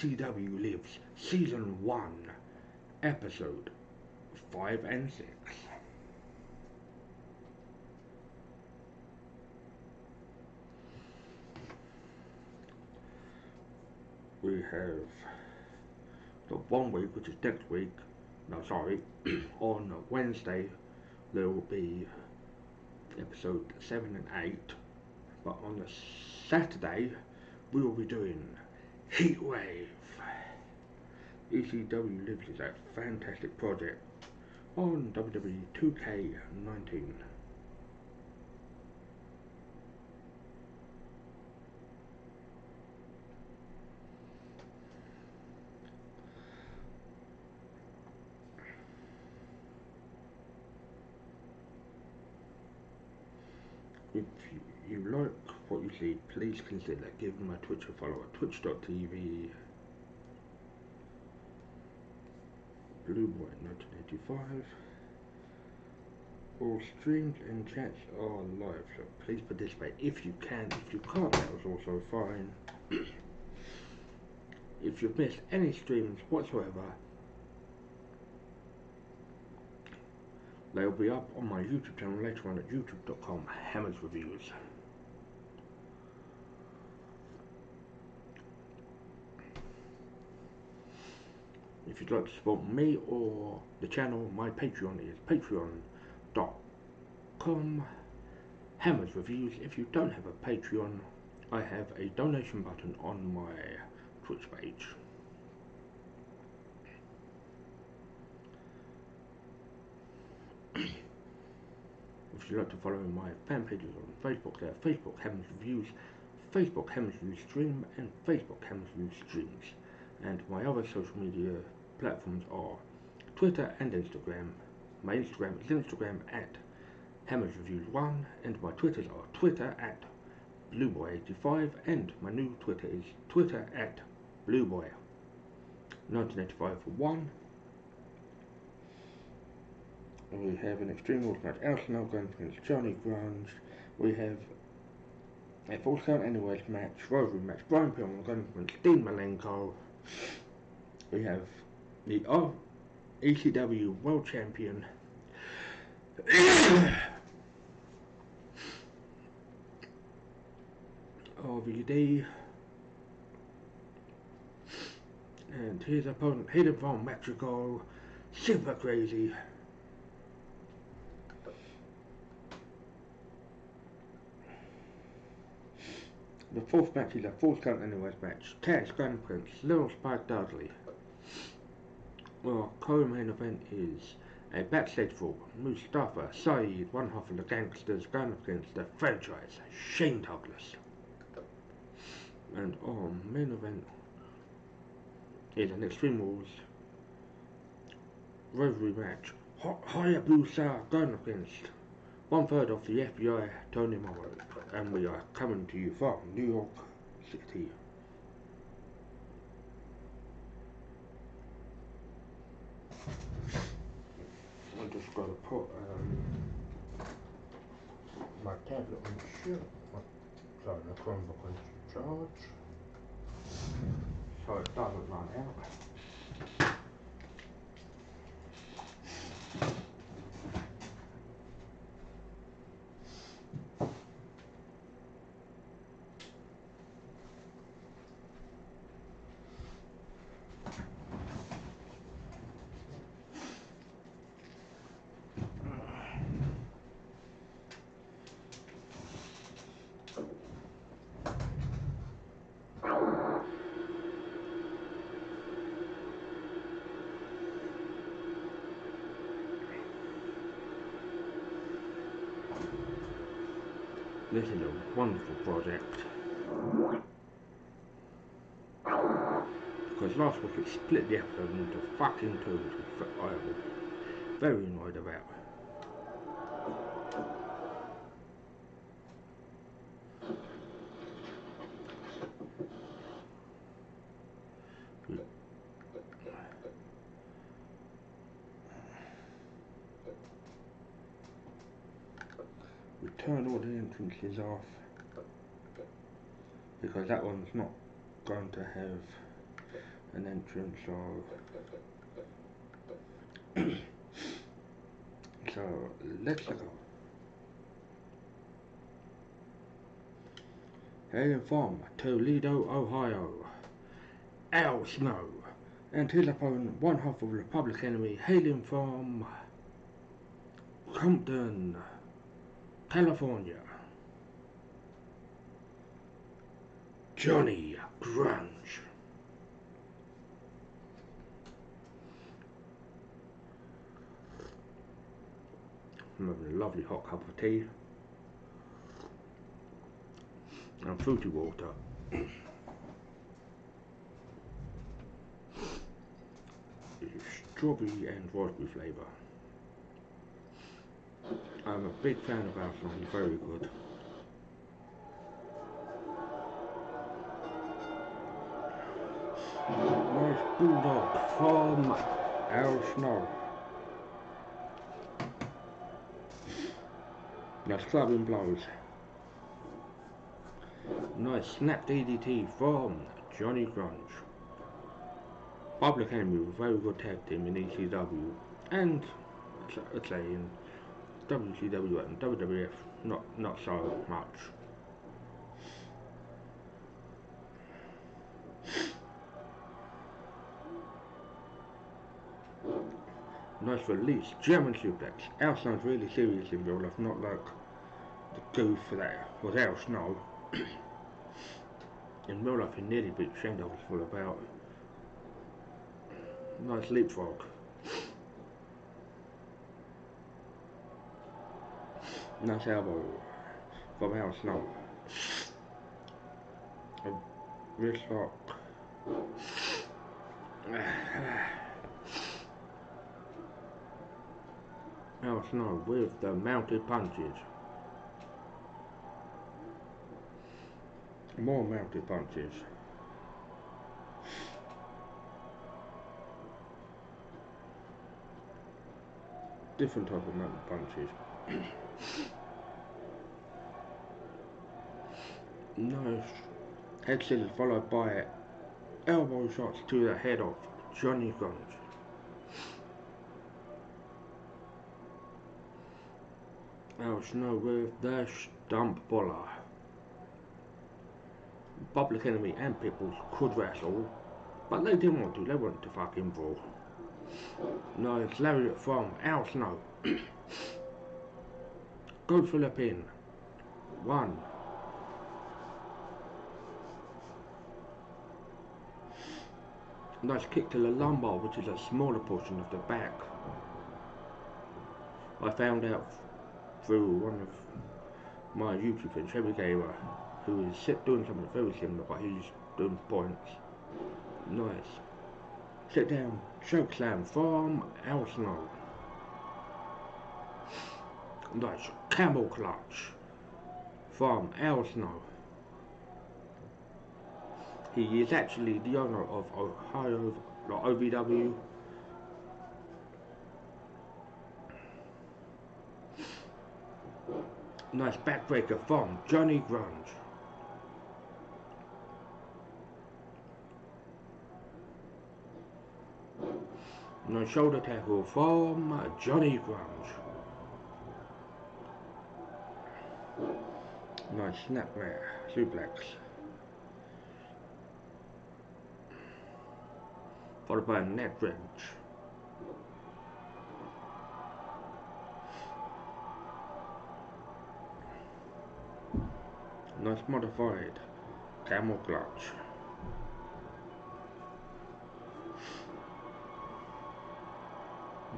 ECW Lives Season 1, Episode 5 and 6. We have the 1 week, which is next week. No, sorry. On Wednesday, there will be episode 7 and 8. But on the Saturday, we will be doing Heatwave. ECW Lives is a fantastic project on WWE 2K19. If you like what you see, please consider giving my Twitch a follow at twitch.tv BlueBoy1985. All streams and chats are live, so please participate if you can. If you can't, that was also fine. If you've missed any streams whatsoever, they'll be up on my YouTube channel later on at youtube.com/hammersreviews. If you'd like to support me or the channel, my Patreon is patreon.com/hammersreviews. If you don't have a Patreon, I have a donation button on my Twitch page. If you'd like to follow my fan pages on Facebook, they're Facebook Hammers Reviews, Facebook Hammers Reviews Stream, and Facebook Hammers Reviews Streams. And my other social media platforms are Twitter and Instagram. My Instagram is Instagram at HammersReviews1, and my Twitters are Twitter at BlueBoy85, and my new Twitter is Twitter at BlueBoy1985 1. We have an Extreme Rules match, Arsenal going against Johnny Grunge. We have a Full Count Anywheres match, Rosary match, Brian Pillman going against Dean Malenko. We have the ECW World Champion RVD and his opponent Hidden from Mexico, Super Crazy. The fourth match is a Full Count Anywheres match, Taz going against Little Spike Dudley. Our co-main event is a backstage brawl. Mustafa Saeed, one half of the Gangsters, going against the franchise, Shane Douglas. And our main event is an Extreme Rules Rosary match. Hayabusa going against 1/3 of the FBI, Tony Morrow. And we are coming to you from New York City. I just got to put my tablet on sorry, the Chromebook on charge, so it doesn't run out. This is a wonderful project, because last week it split the episode into fucking two, which I was very annoyed about. We turned all the entrances off because that one's not going to have an entrance of. So let's go. Hailing from Toledo, Ohio, Al Snow, and his opponent, one half of the Public Enemy, hailing from Compton, California, Johnny Grunge. I'm having a lovely hot cup of tea and fruity water. Strawberry and raspberry flavour. I'm a big fan of Al Snow, he's very good. Nice bulldog from Al Snow. Nice clubbing blows. Nice snap DDT from Johnny Grunge. Public Enemy was a very good tag team in ECW and I'd say in WCW and WWF not so much. Nice release, German suplex. Al Snow's really serious in real life, not like the goof that was Al Snow. In real life he nearly beat Shane full about. Nice leapfrog. Nice elbow from Al Snow. A wrist lock. Al Snow with the mounted punches. More mounted punches. Different type of mounted punches. Nice head scissors followed by elbow shots to the head of Johnny Grunge. Al Snow with the stump puller. Public Enemy and Pitbulls could wrestle, but they didn't want to, they wanted to fucking brawl. Nice lariat from Al Snow. Go for the pin. 1. Nice kick to the lumbar, which is a smaller portion of the back. I found out through one of my YouTube friends, Heavy Gamer, who is doing something very similar, but he's doing points. Nice. Sit down, choke slam from Al Snow. Nice camel clutch from Al Snow. He is actually the owner of Ohio, OVW. Nice backbreaker from Johnny Grunge. Nice shoulder tackle from Johnny Grunge. Nice snapmare suplex. Followed by a neck wrench. Nice modified camel clutch.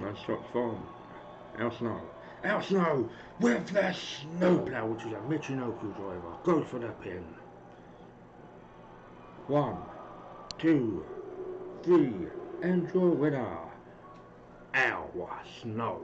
Nice shot from Al Snow. Al Snow with the snowplow, which is a Michinoku driver. Goes for the pin. 1, 2, 3, and your winner, Al Snow.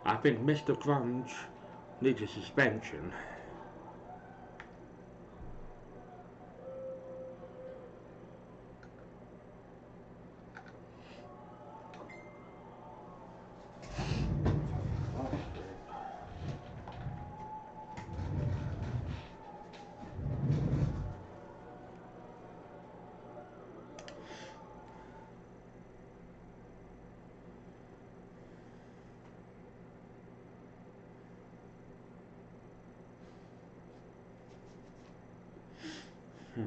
I think Mr. Grunge needs a suspension. Hmm.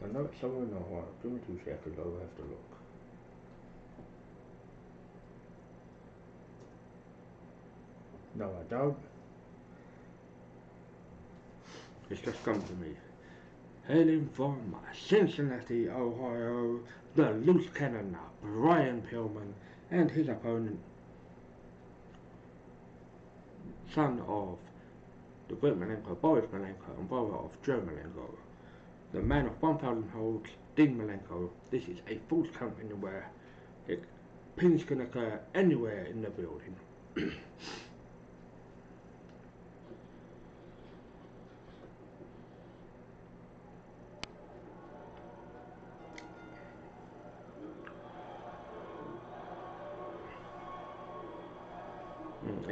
I know it's somewhere in Ohio. Give me 2 seconds, I'll have to look. No, I don't. It's just come to me. Hailing from Cincinnati, Ohio, the loose cannon Brian Pillman and his opponent, son of the great Malenko, Boris Malenko, and brother of Joe Malenko, the man of 1,000 holds, Dean Malenko. This is a false count anywhere. Pins can occur anywhere in the building.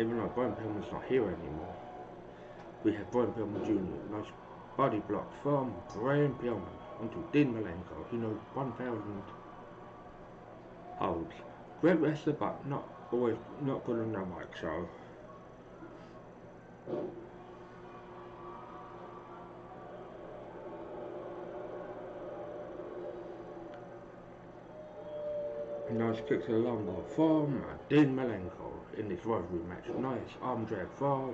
Even though Brian Pillman's not here anymore, we have Brian Pillman Jr. Nice body block from Brian Pillman onto Dean Malenko, who knows 1,000 holds. Great wrestler, but not always not good on the mic, so. Nice kick to the lumbar from Dean Malenko in this rivalry match. Nice arm drag from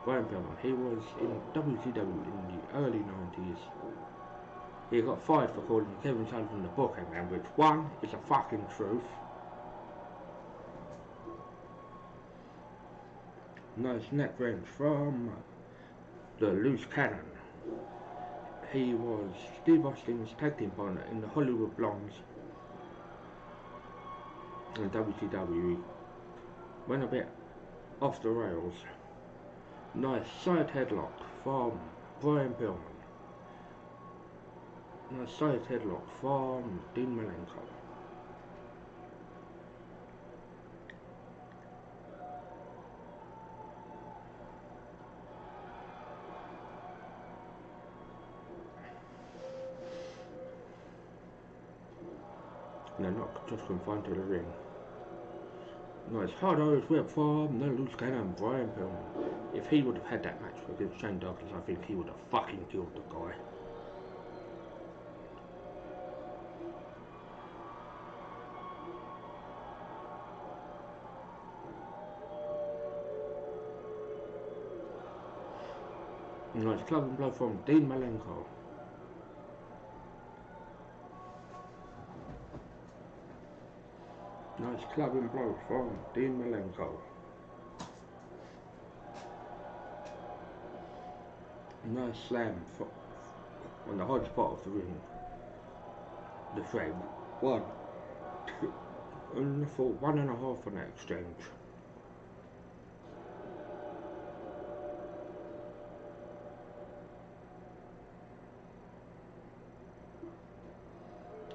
Brian Pillman. He was in WCW in the early 90s. He got fired for calling Kevin Sullivan the booking man, which one is a fucking truth. Nice neck wrench from the loose cannon. He was Steve Austin's tag team partner in the Hollywood Blondes in WCW. Went a bit off the rails. Nice side headlock from Brian Pillman. Nice side headlock from Dean Malenko. And they're not just confined to the ring. Nice hard Irish whip from the loose cannon Brian Pillman. If he would have had that match against Shane Douglas, I think he would have fucking killed the guy. Nice club and blow from Dean Malenko. Nice club and blow from Dean Malenko. Nice slam on the hard spot of the ring. The frame. 1, 2, and for 1.5 on that exchange.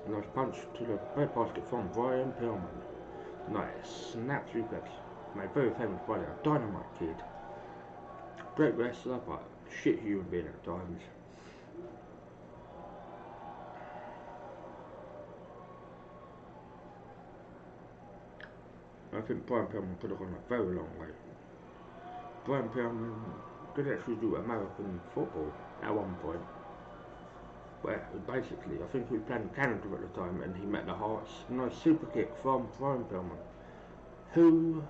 Nice punch to the bread basket from Brian Pillman. Nice snap suplex. My very famous by the Dynamite Kid. Great wrestler, but shit human being at times. I think Brian Pillman could have gone a very long way. Brian Pillman could actually do American football at one point. Where basically, I think he was playing Canada at the time and he met the Hearts. Nice super kick from Brian Pillman, who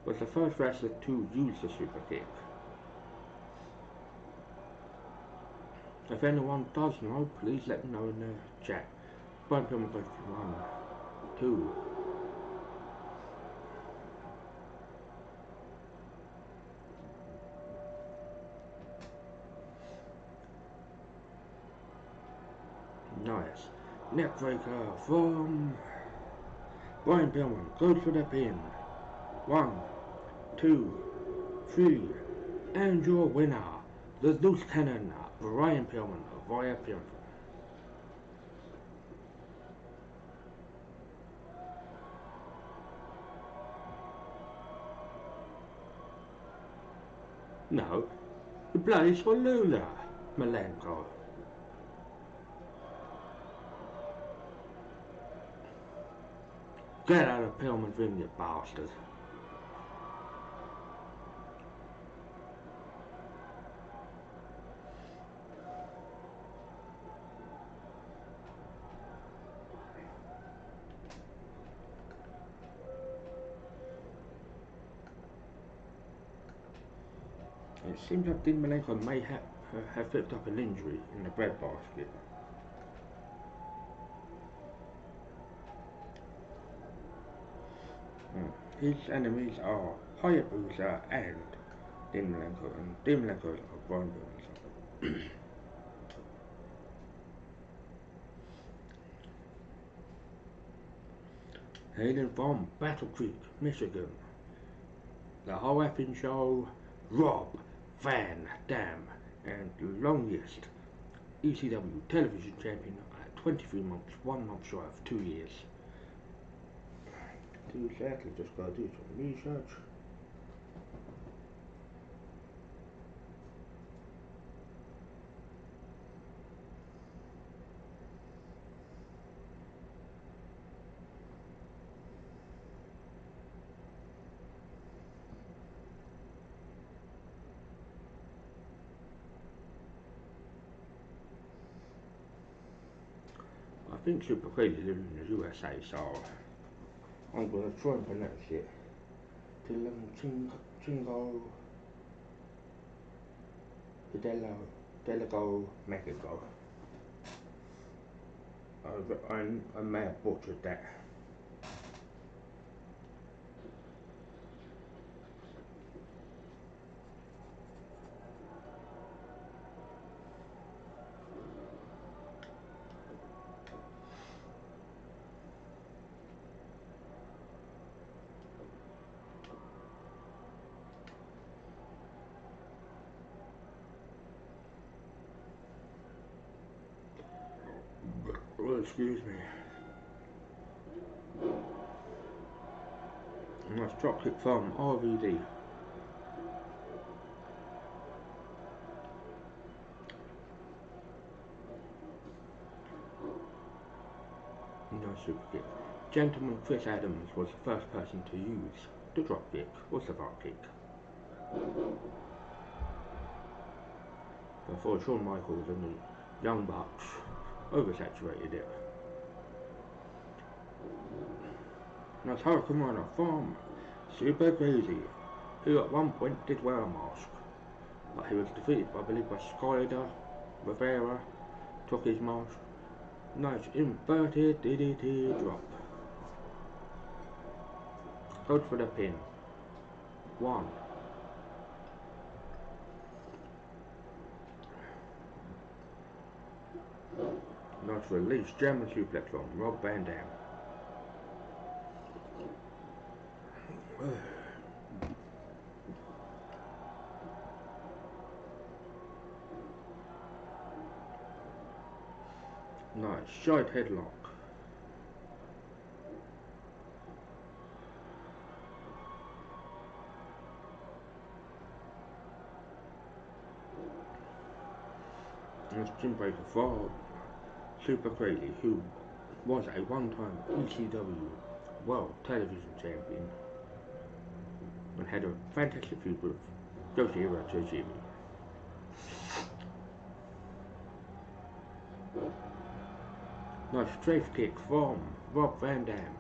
was the first wrestler to use the super kick. If anyone does know, please let me know in the chat. Brian Pillman goes 1, 2. Nice neck breaker from Brian Pillman. Goes for the pin. 1, 2, 3, and your winner, the loose cannon, Brian Pillman, via pinfall. No, the place for Lula Malenko. Get out of Pillman's ring, you bastard. It seems like Dean Malenko may have picked up an injury in the breadbasket. His enemies are Hayabusa and Dean Malenko, and Dean Malenko is a Brian Burns. Hailing from Battle Creek, Michigan, the whole effing show, Rob Van Dam, and the longest ECW television champion at 23 months, 1 month shy of 2 years. 2 seconds, just gotta do some research. I think Super Crazy lives in the USA, so I'm gonna try and pronounce it. Chingo Delago Mexico. I may have butchered that. Oh, excuse me. Nice dropkick from RVD. Nice super kick. Gentleman Chris Adams was the first person to use the dropkick or survival kick. Before Shawn Michaels and the Young Bucks oversaturated it. Now Hurricanrana from Super Crazy, who at one point did wear a mask, but he was defeated, I believe, by Skyler Rivera, took his mask. Nice inverted DDT drop. Goes for the pin. 1. Nice release, German suplex from Rob Van Dam. Nice side headlock. Nice chin breaker for Super Crazy, who was a one-time ECW World Television Champion and had a fantastic feud with Yoshihiro Tajiri. Nice strafe kick from Rob Van Dam.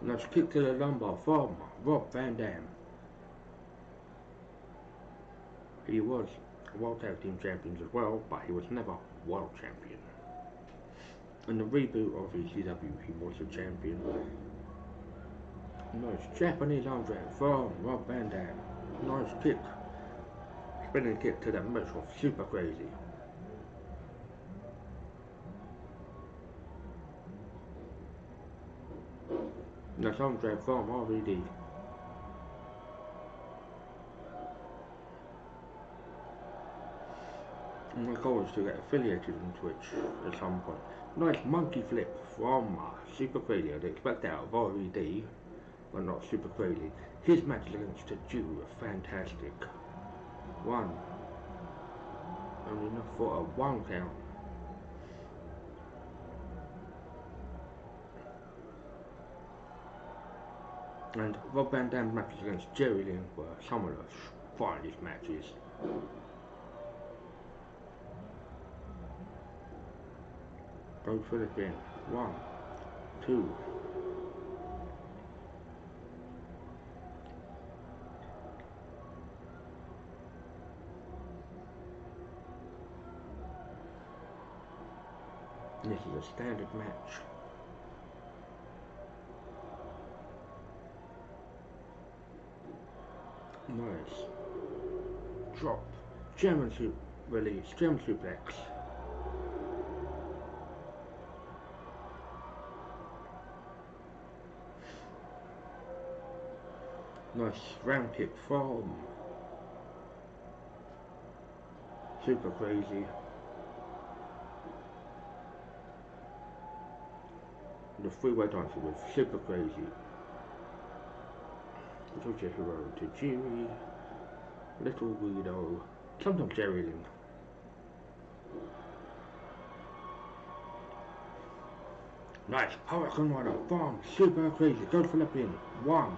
Nice kick to the lumbar from Rob Van Dam. He was World Tag Team Champions as well, but he was never World Champion. In the reboot of ECW, he was a champion. Nice Japanese arm drag from Rob Van Dam. Nice kick. Spinning kick to the match of Super Crazy. Nice arm drag from RVD. My goal is to get affiliated on Twitch at some point. Nice monkey flip from Super Crazy. I'd expect that out of RVD, but not Super Crazy. His match against the Jew, fantastic. 1, enough for a 1 count. And Rob Van Dam's matches against Jerry Lynn were some of the finest matches. Go for the pin. 1, 2. This is a standard match. Nice. Drop. German release. German suplex. Nice round kick from Super Crazy. The three-way dancer with Super Crazy. Little Hero to Jerry. Little Weirdo. Sometimes Jerry Lynn. Nice Hurricane Rider from Super Crazy. Goes for the pin. 1.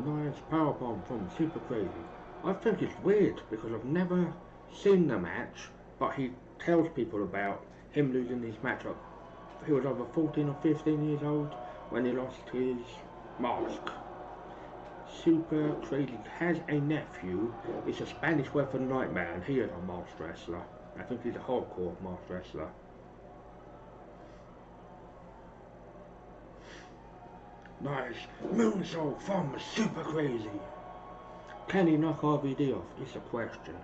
Nice powerbomb from Super Crazy. I think it's weird because I've never seen the match, but he tells people about him losing his match up. He was over 14 or 15 years old when he lost his mask. Super Crazy has a nephew. It's a Spanish Weapon Nightmare, and he is a masked wrestler. I think he's a hardcore masked wrestler. Nice moonsault from Super Crazy. Can he knock RVD off? It's a question.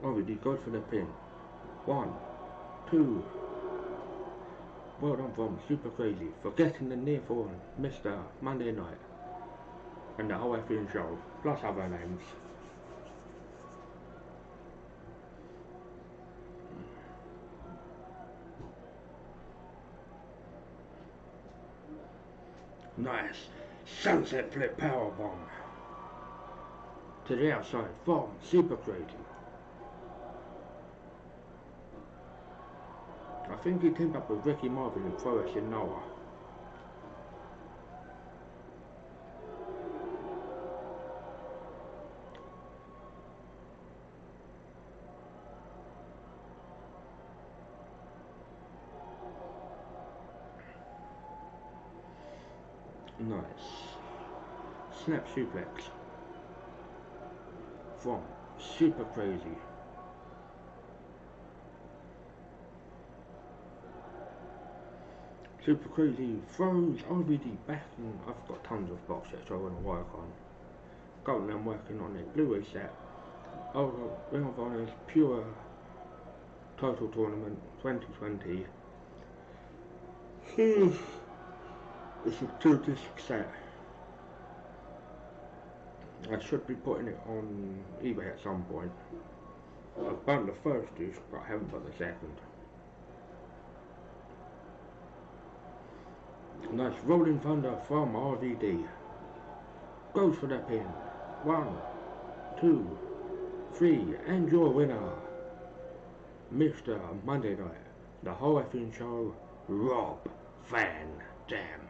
RVD goes for the pin. 1, 2. Well done from Super Crazy for getting the near fall, Mr. Monday Night and the whole effing show, plus other names. Nice sunset flip powerbomb to the outside from Super Crazy. I think he teamed up with Ricky Marvin and Forrest in Noah. Nice snap suplex from Super Crazy. Super Crazy throws RVD back, and I've got tons of box sets I want to work on. Currently I'm working on a Blu-ray set of Ring of Honor's Pure Title Tournament 2020. It's a 2-disc set. I should be putting it on eBay at some point. I've burnt the first disc, but I haven't got the second. Nice rolling thunder from RVD. Goes for the pin. 1, 2, 3, and your winner, Mr. Monday Night, the whole effing show, Rob Van Dam.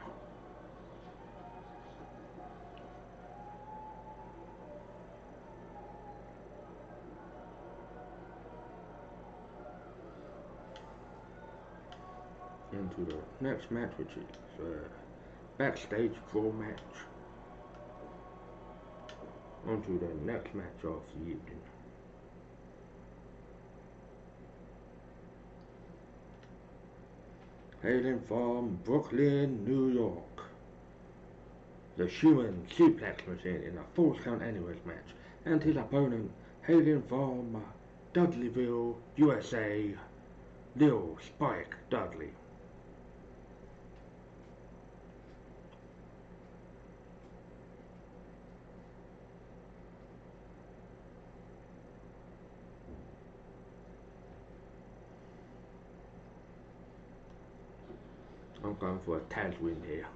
Into the next match, which is backstage draw match. Onto the next match of the evening. Hailing from Brooklyn, New York, the human suplex machine in a Falls Count Anywhere match, and his opponent hailing from Dudleyville, USA, Lil Spike Dudley. I'm going for a Taz win here.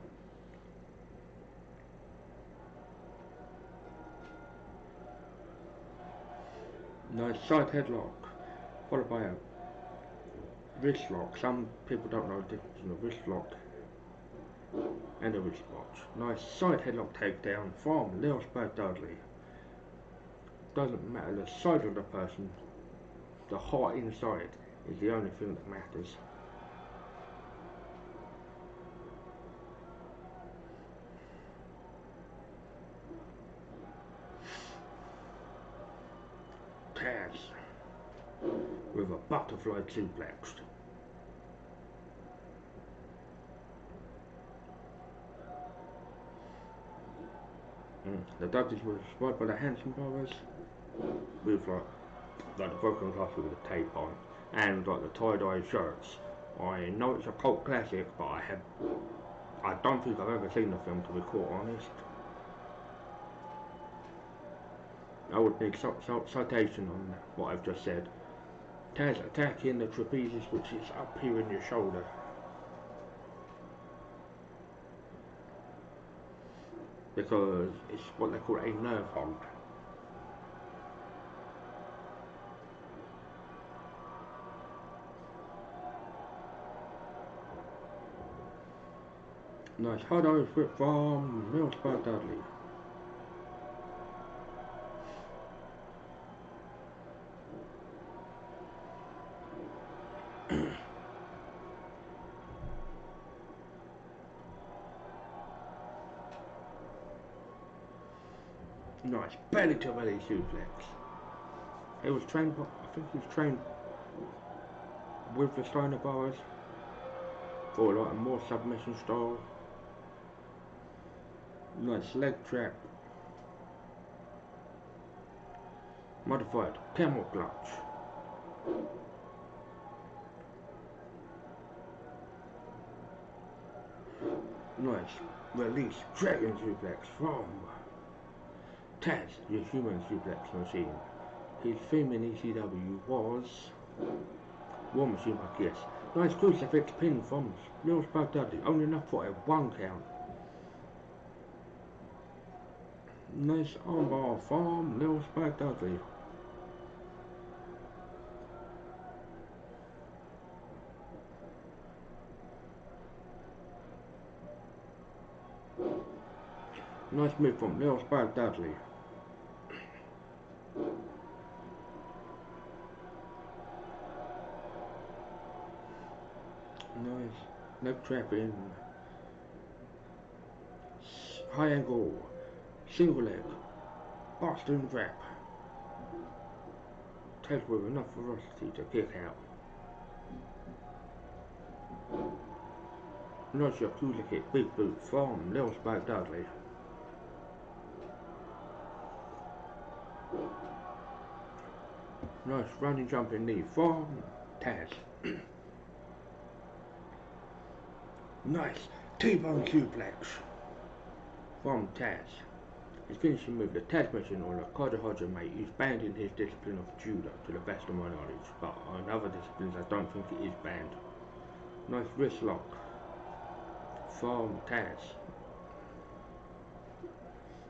Nice side headlock, followed by a wrist lock. Some people don't know the difference in a wrist lock and a wristwatch. Nice side headlock takedown from Lil Spud Dudley. Doesn't matter the size of the person, the heart inside is the only thing that matters. Taz with a butterfly suplex. The Dudleys were spotted by the Hanson brothers with like the broken glass with the tape on and like the tie-dye shirts. I know it's a cult classic, but I don't think I've ever seen the film, to be quite honest. I would need citation on what I've just said. Taz attacking the trapezius, which is up here in your shoulder. Because it's what they call a nerve hold. Nice hard Irish whip from Lil Spud Dudley. Nice belly to belly suplex. He was trained, I think he was trained with the Steiner bars for like a more submission style. Nice leg trap. Modified camel clutch. Nice release dragon suplex from Taz, your human suplex machine. His theme in ECW was War Machine, I guess. Nice crucifix pin from Lil Spud Dudley, only enough for a 1 count. Nice armbar from Lil Spud Dudley. Nice move from Lil Spud Dudley. Nice leg trap in. High angle. Single leg. Boston wrap. Taz with enough velocity to kick out. Nice Yakuza kick, big boot from Lil Spud Dudley. Nice running jumping knee from Taz. Nice T-bone suplex from Taz. His finishing move, the Taz machine or the Kaja mate, is banned in his discipline of judo, to the best of my knowledge, but in other disciplines I don't think it is banned. Nice wrist lock from Taz.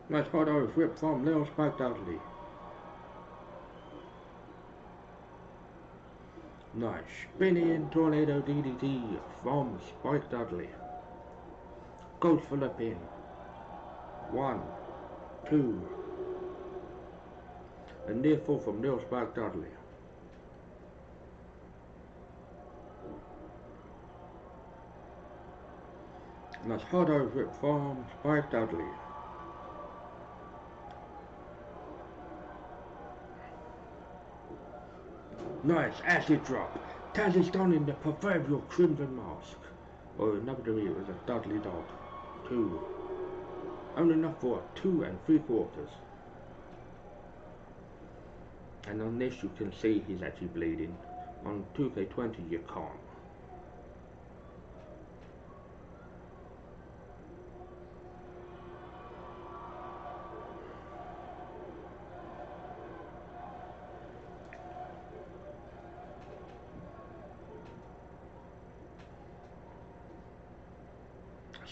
Nice hard Irish whip from Lil Spud Dudley. Nice spinning tornado DDT from Spike Dudley. Goes for the pin. 1, 2. A near fall from Lil Spike Dudley. Nice hard Irish whip from Spike Dudley. Nice acid drop. Taz is donning the proverbial crimson mask. Or in WWE it was a Dudley dog. 2. Only enough for 2 3/4. And on this you can see he's actually bleeding. On 2K20 you can't.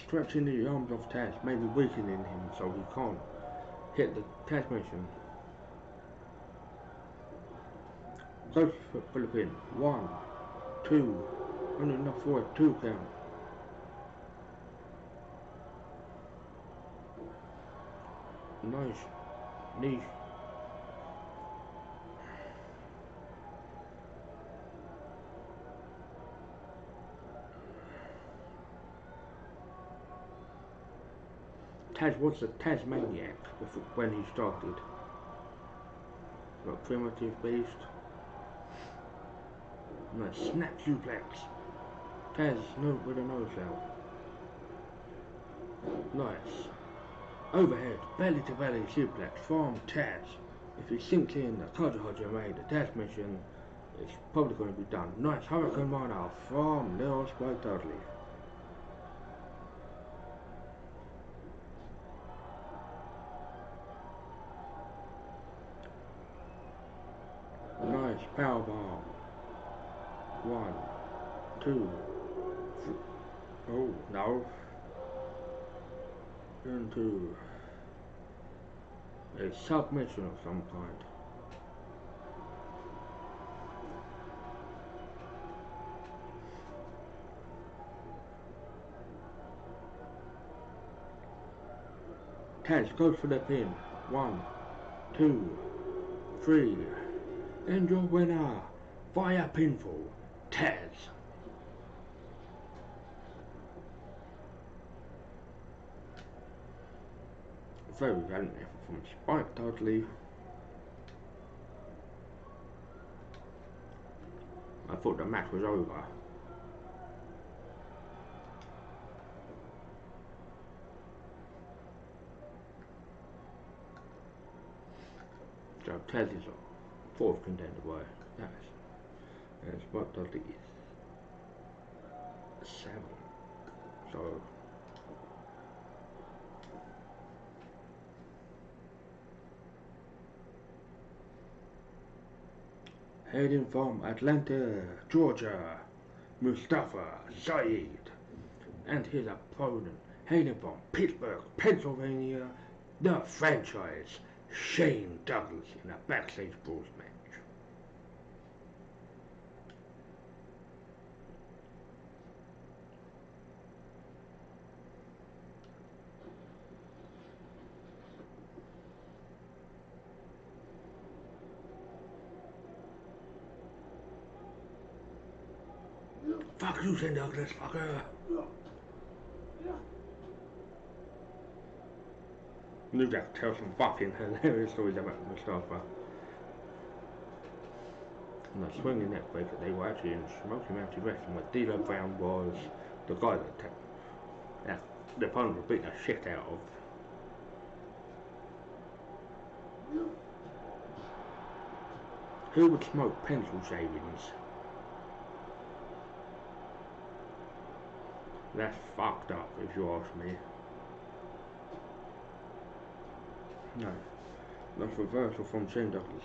stretching the arms of Taz, maybe weakening him so he can't hit the Taz mission. Goes for the pin. 1, 2, only enough for a 2 count. Nice knee. Taz was a Tasmaniac when he started. Got primitive beast. Nice snap suplex. Taz with a nose out. Nice. Overhead, belly to belly suplex from Taz. If he sinks in the Kaja made the Taz mission, it's probably going to be done. Nice Hurricane Mana from Lil Spike Dudley. Nice powerbomb. 1, 2, 3. Oh no. Into a submission of some kind. Taz goes for the pin. 1, 2, 3. And your winner via pinfall, Taz. Very valiant effort from Spike Dudley. I thought the match was over. So Taz is a 4th contender by that. And Spike Dudley is 7. So heading from Atlanta, Georgia, Mustafa Saeed, and his opponent, heading from Pittsburgh, Pennsylvania, the franchise, Shane Douglas, in a backstage brawls match. Fuck you, Shane Douglas, fucker. New Jack tells some fucking hilarious stories about Mustafa. And the swinging neck breaker, they were actually in Smoky Mountain Wrestling, where D'Lo Brown was the guy that the opponent would beat the shit out of. Who would smoke pencil shavings? That's fucked up, if you ask me. No, that's reversal from Shane Douglas.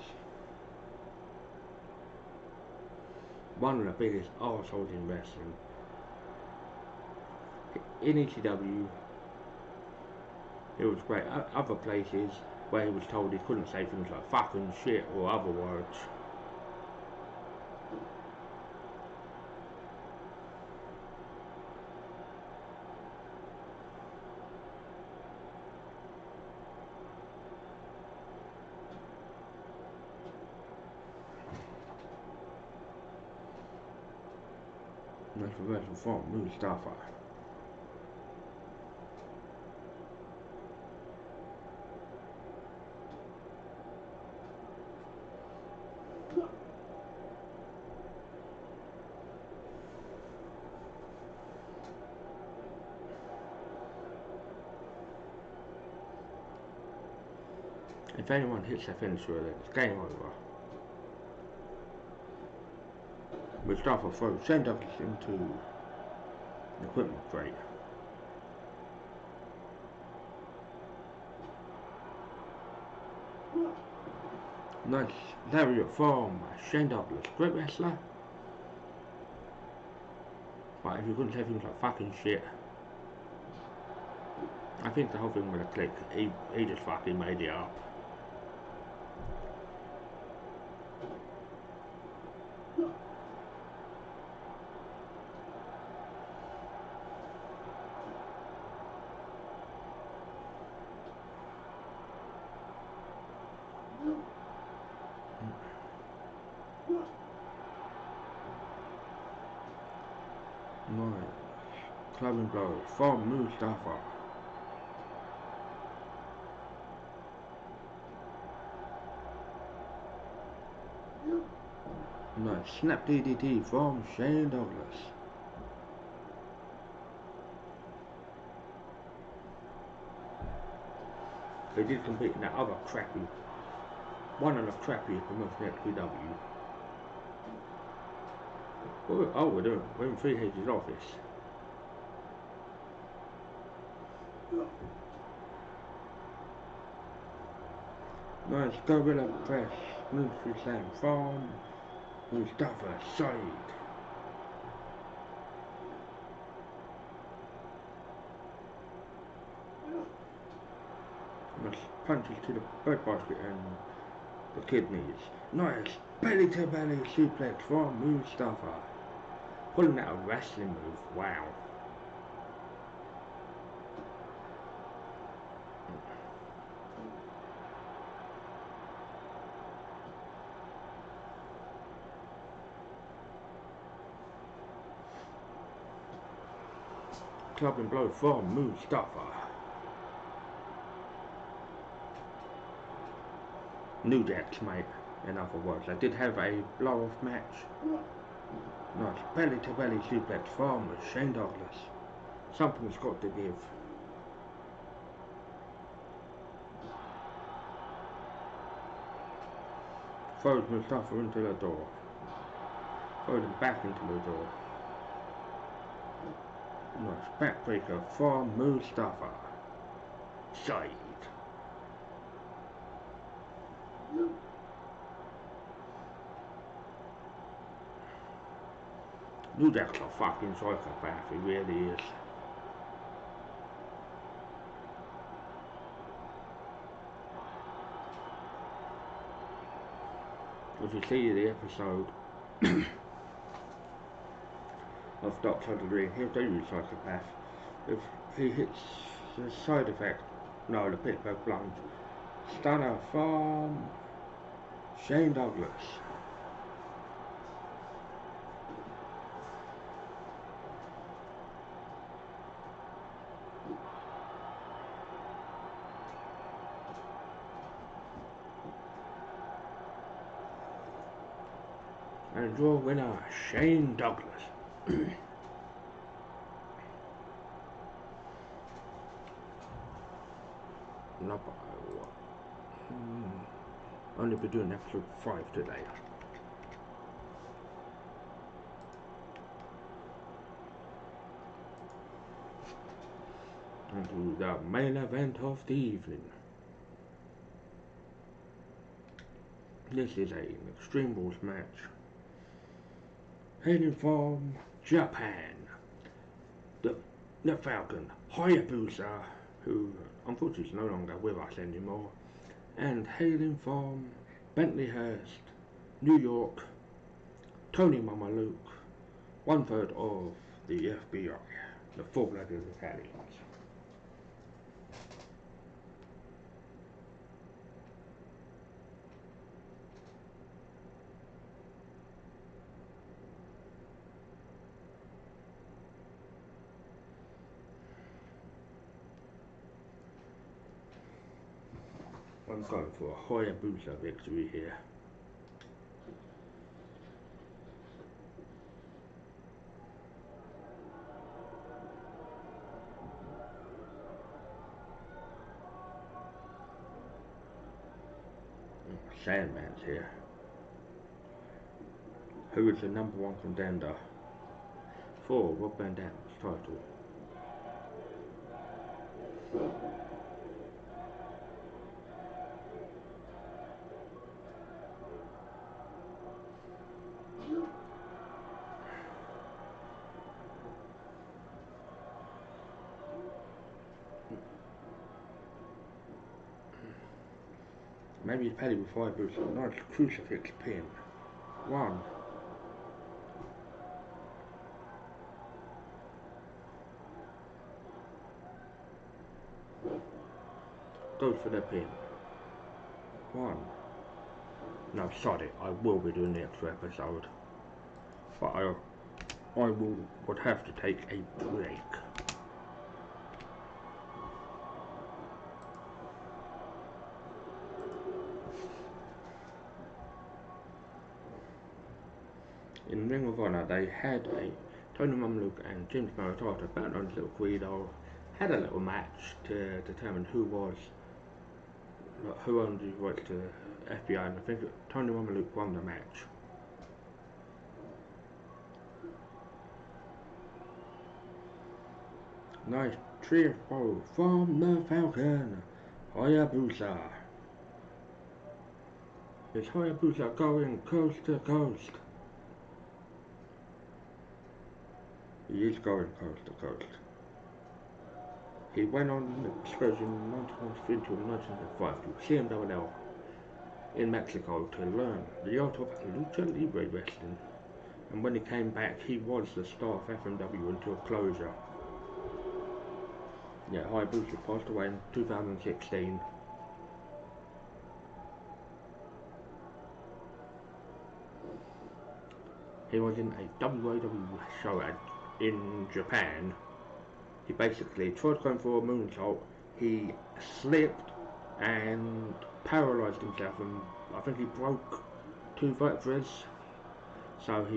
One of the biggest arseholes in wrestling. In ECW, it was great. Other places where he was told he couldn't say things like fucking shit or other words. That's reversal from Mustafa. If anyone hits a finisher, then it's game over. Mustafa throws Shane Douglas into the equipment crate. Nice lariat from Shane Douglas, great wrestler. But if you couldn't say things like fucking shit, I think the whole thing with a click, he just fucking made it up. Nice. Clubbing blow from Mustafa. Nice. Snap DDT from Shane Douglas. They did compete in that other crappy, one of the crappiest promotions in ECW. Oh, we're in Free Hage's office. Nice gorilla press, military slam from Mustafa side. Nice punches to the bread basket and the kidneys. Nice belly to belly suplex from Mustafa. Pulling out a wrestling move, wow. Clubbing blow from Mustafa. New Jacks, mate, in other words. I did have a blow-off match. Nice belly to belly suplex from Shane Douglas. Something's got to give. Throws Mustafa into the door. Throws him back into the door. Nice backbreaker from Mustafa. Side. New Jack's a fucking psychopath, he really is. As you see the episode of Dr. Dre, he'll tell you psychopath. If he hits the side effect, no, the Pittsburgh plunge. Stunner from Shane Douglas. And your winner, Shane Douglas. Not only be doing episode 5 today. And to the main event of the evening. This is an Extreme Rules match. Hailing from Japan, the Falcon, Hayabusa, who unfortunately is no longer with us anymore, and hailing from Bentleyhurst, New York, Tony Mama Luke, 1/3 of the FBI, the full-blooded Italians. I'm going for a Hayabusa victory here. Sandman's here, who is the #1 contender for Rob Van Dam's title. Maybe Paddy with Hayabusa. Nice crucifix pin. 1. Goes for the pin. 1. No, sorry, I will be doing the extra episode. But I would have to take a break. In Ring of Honor, they had Tony Mamluke and James Maritata bound on Little Guido, had a little match to determine who owned the rights to FBI, and I think Tony Mamluke won the match. Nice triple from the Falcon, Hayabusa. Is Hayabusa going coast to coast? He is going coast to coast. He went on an excursion in 1993 to 1995 to CMWL in Mexico to learn the art of lucha libre wrestling, and when he came back he was the star of FMW until closure. Yeah, Hayabusa passed away in 2016. He was in a WAW show in Japan. He basically tried going for a moonsault, he slipped and paralysed himself, and I think he broke 2 vertebrae. So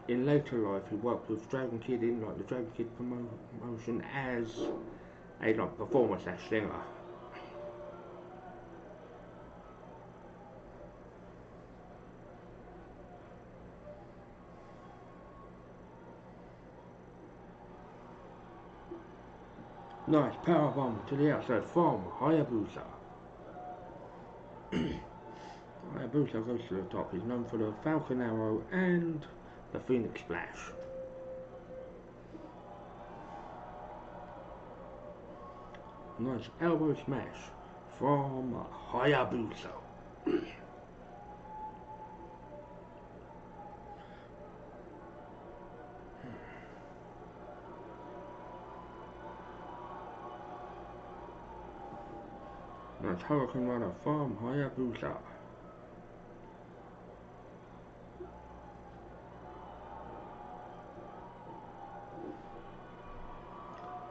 in later life he worked with Dragon Kid in the Dragon Kid promotion as a performer / singer. Nice powerbomb to the outside from Hayabusa. Hayabusa goes to the top. He's known for the Falcon Arrow and the Phoenix Splash. Nice elbow smash from Hayabusa. Nice Hurricane Runner from Hayabusa.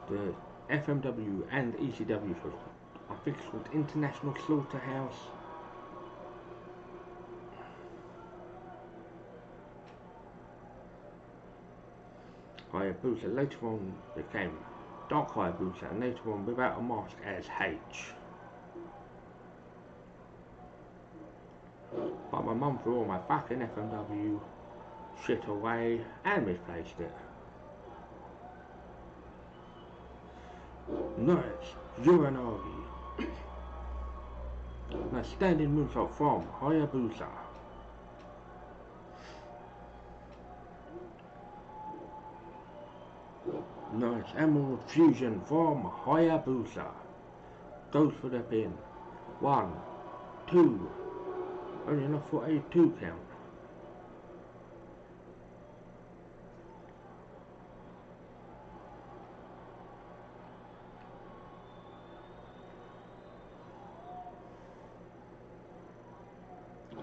The FMW and ECW, I think it's called International Slaughterhouse. Hayabusa later on became Dark Hayabusa, and later on without a mask as H. But my mum threw all my fucking FMW shit away and misplaced it. Nice Uranagi. Nice standing moonsault from Hayabusa. Nice Emerald Fusion from Hayabusa. Goes for the pin. 1, 2. Only enough for a 2 count.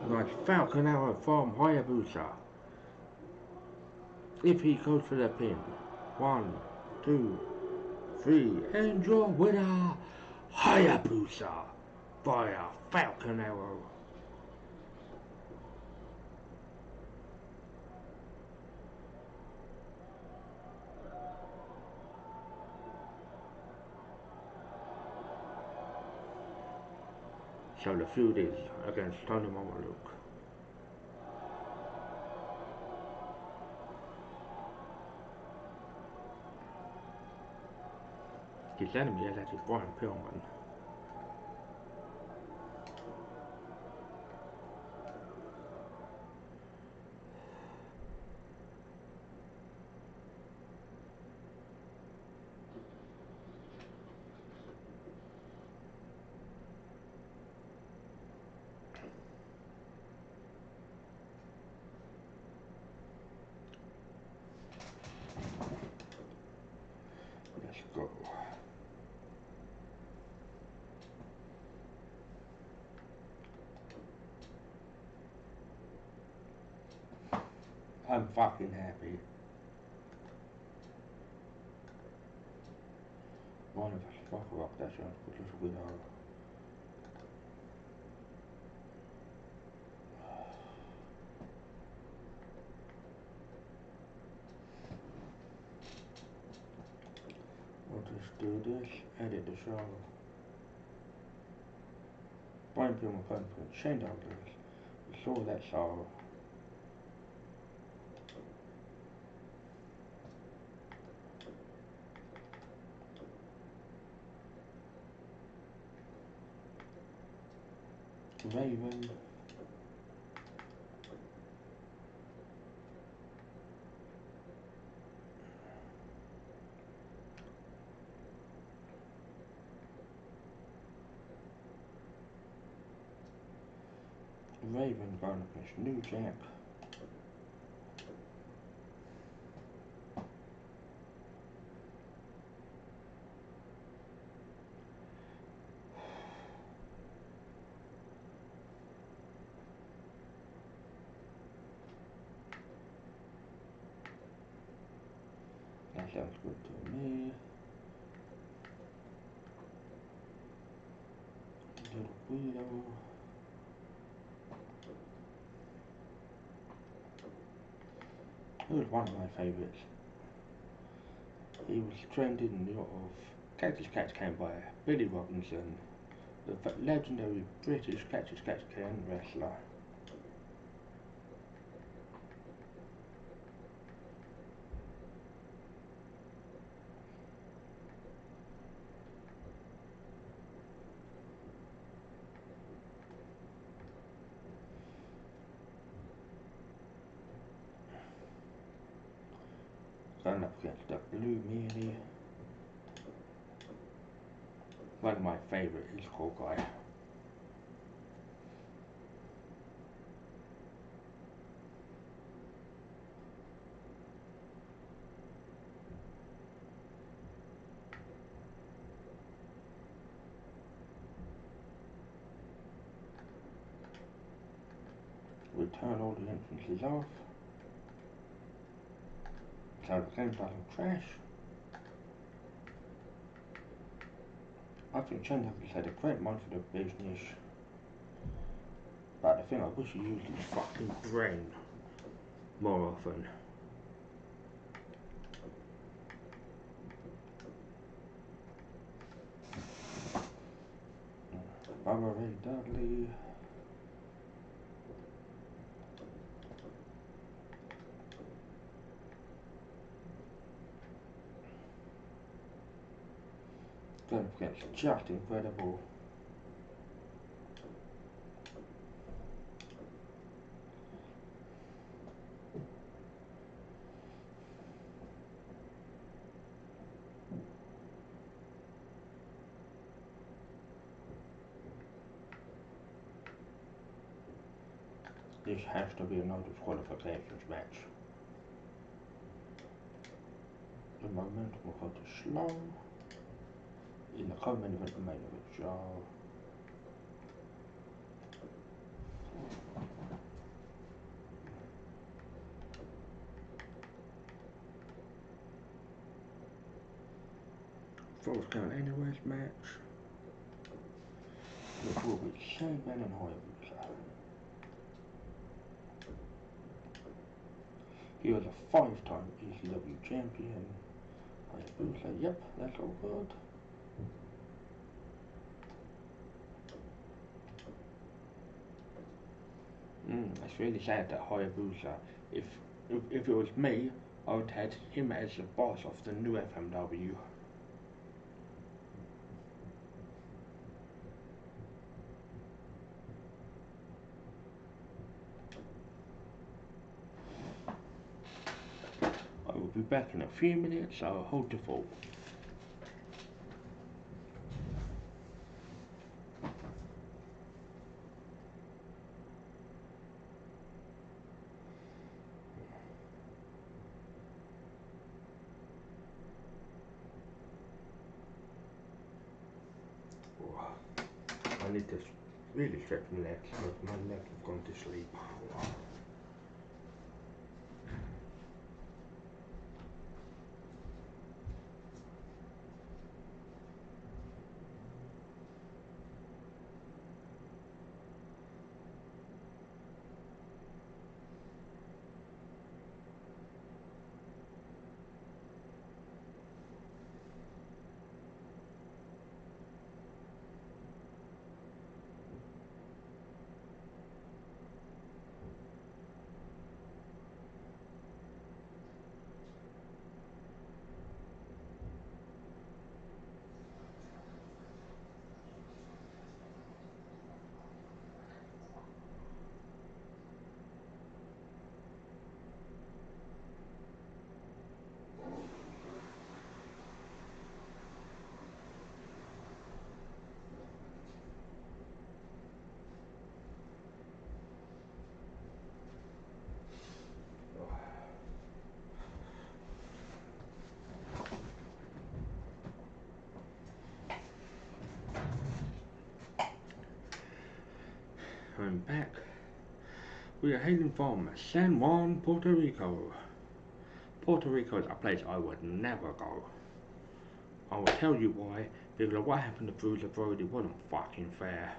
Nice Falcon Arrow from Hayabusa. If he goes for the pin. 1, 2, 3. And your winner, Hayabusa, via Falcon Arrow. So the feud is against Tony Mamluke. His enemy is actually Brian Pillman. I'm fucking happy. One of us fuck rock that sounds good as a widow. We'll just do this, edit the show. Brian Peel McClellan, Shane Douglas. So that's all. Raven. Raven going against New Jack. That sounds good to me. Little Guido. He was one of my favourites. He was trained in the of Cactus Catch Can by Billy Robinson, the legendary British Cactus Catch Can wrestler. Going up against the Blue Mealy. One of my favourite is Hawkeye. We turn all the entrances off. So the game doesn't crash. I think Chen has had a great month for the business. But the thing I wish he used his fucking brain more often. Barbara Ray Dudley. Going up against just incredible. This has to be a no disqualifications match. The momentum will go to slow. In the co-main event, the main event show. Falls Count Anywhere's match. It will be Shane Ben and Hayabusa. He was a 5-time ECW champion. Hayabusa, yep, that's all good. It's really sad that Hayabusa, if it was me, I would have had him as the boss of the new FMW. I will be back in a few minutes, so hold the fort. I need to really stretch my legs, my legs have gone to sleep. coming back. We are hailing from San Juan, Puerto Rico. Puerto Rico is a place I would never go. I will tell you why, because what happened to Bruiser Brody wasn't fucking fair.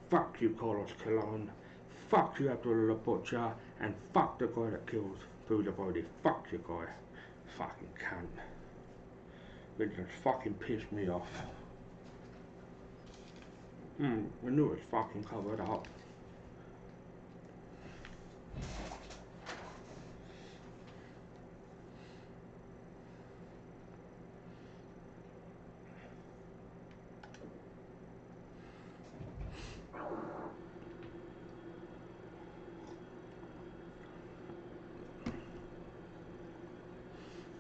Fuck you, Carlos Colon. Fuck you, Abdullah the Butcher. And fuck the guy that killed Bruiser Brody. Fuck you, guy. Fucking cunt. It just fucking pissed me off. We knew it was fucking covered up.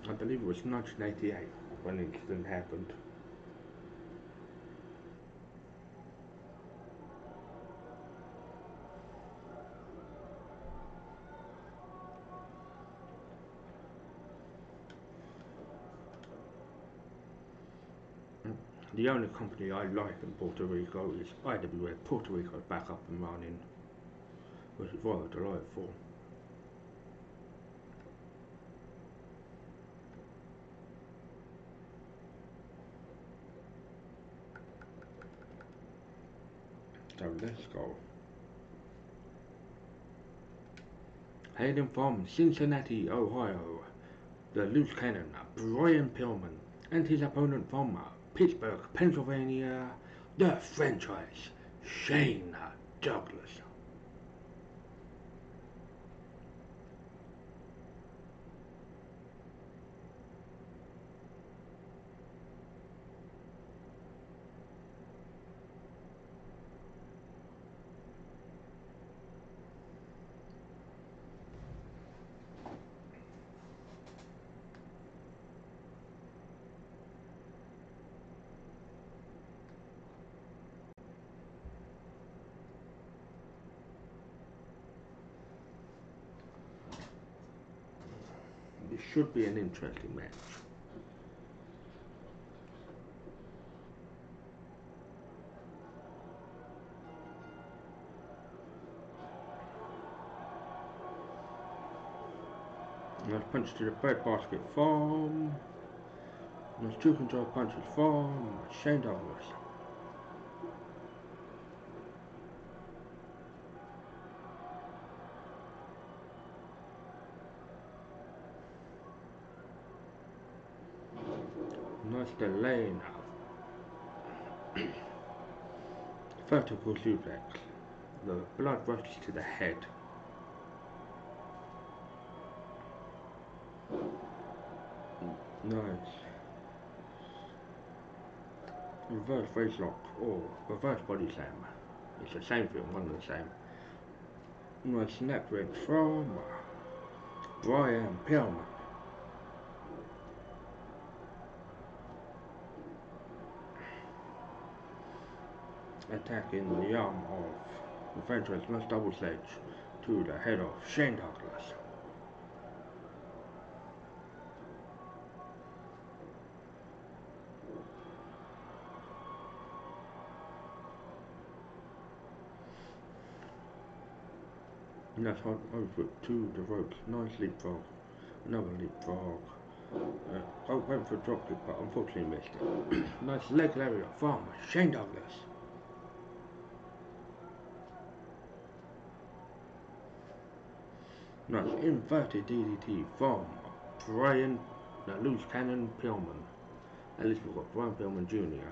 I believe it was 1988 when the incident happened. The only company I like in Puerto Rico is IWA. Puerto Rico is back up and running, which is rather delightful. So let's go. Hailing from Cincinnati, Ohio, the loose cannon Brian Pillman and his opponent from Pittsburgh, Pennsylvania, the franchise Shane Douglas. This should be an interesting match. Nice punch to the breadbasket from. Nice two control punches from Shane Douglas. Nice delay now. Vertical suplex. The blood rushes to the head. Nice. Reverse face lock or reverse body slam. It's the same thing, one and the same. Nice snap wrench from Brian Pillman. Attacking the arm of the franchise nice double sledge to the head of Shane Douglas. Nice hard over to the ropes. Nice leapfrog. Another leapfrog. Went for a dropkick, but unfortunately missed it. Nice leg lariat from Shane Douglas. Nice inverted DDT from Brian, the loose cannon Pillman. At least we've got Brian Pillman Jr.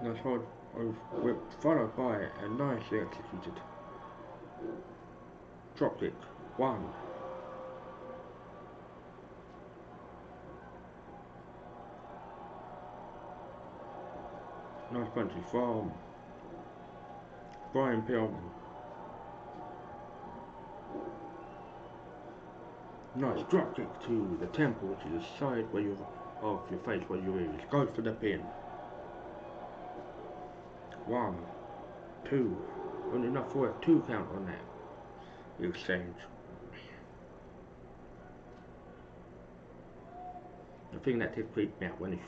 Nice hard whip followed by a nicely executed dropkick. One. Nice punches from Brian Pillman. Nice dropkick to the temple, which is the side where of your face where your ears. Goes for the pin. 1, 2. Only enough for a 2 count on that exchange. The thing that did creep me out when he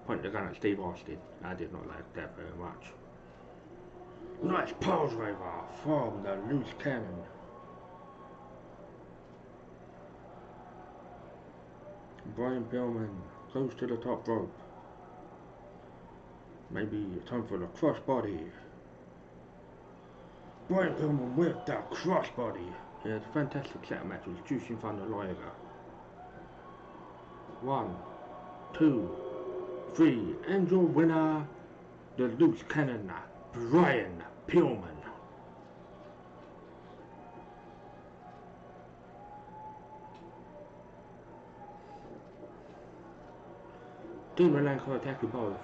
Point the gun at Steve Austin. I did not like that very much. Nice pole driver from the loose cannon. Brian Pillman goes to the top rope. Maybe time for the crossbody. Brian Pillman with the crossbody. Yeah, it's a fantastic set of matches. Juicing Thunder Liger. 1, 2, 3, and your winner, the loose cannon, Brian Pillman. Dean Malenko attacking both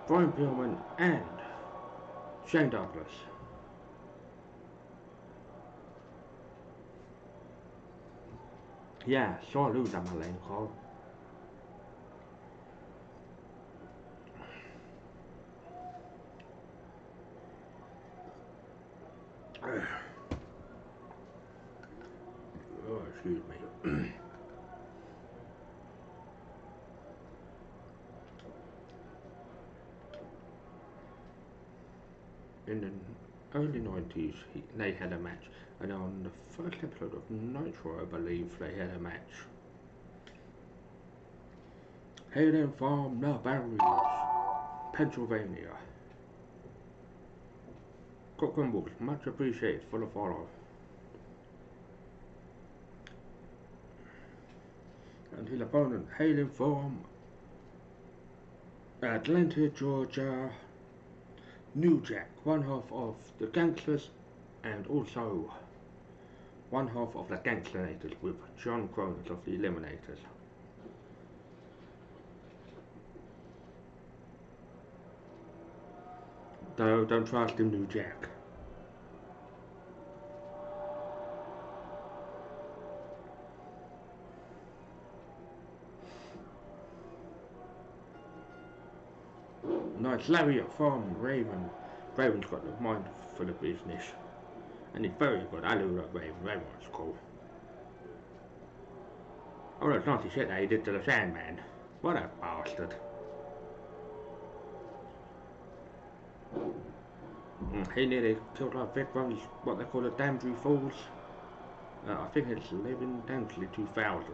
Brian Pillman and Shane Douglas. Yeah, sore loser Malenko. Oh, excuse me. In the early 90s, they had a match, and on the first episode of Nitro, I believe, they had a match. Hailing from the Barriers, Pennsylvania. Cook and Wolf, much appreciated for the follow. And his opponent, hailing from Atlanta, Georgia, New Jack, one half of the Gangsters and also one half of the Gangsternators with John Cronin of the Eliminators. No, don't trust him, New Jack. Nice lariat from Raven. Raven's got the mind for the business. And he's very good. I love Raven. Raven's cool. Oh, that's not the shit that he did to the Sandman. What a bastard. He nearly killed our Vic from his, what they call the Danbury Falls. I think it's living Danbury 2000.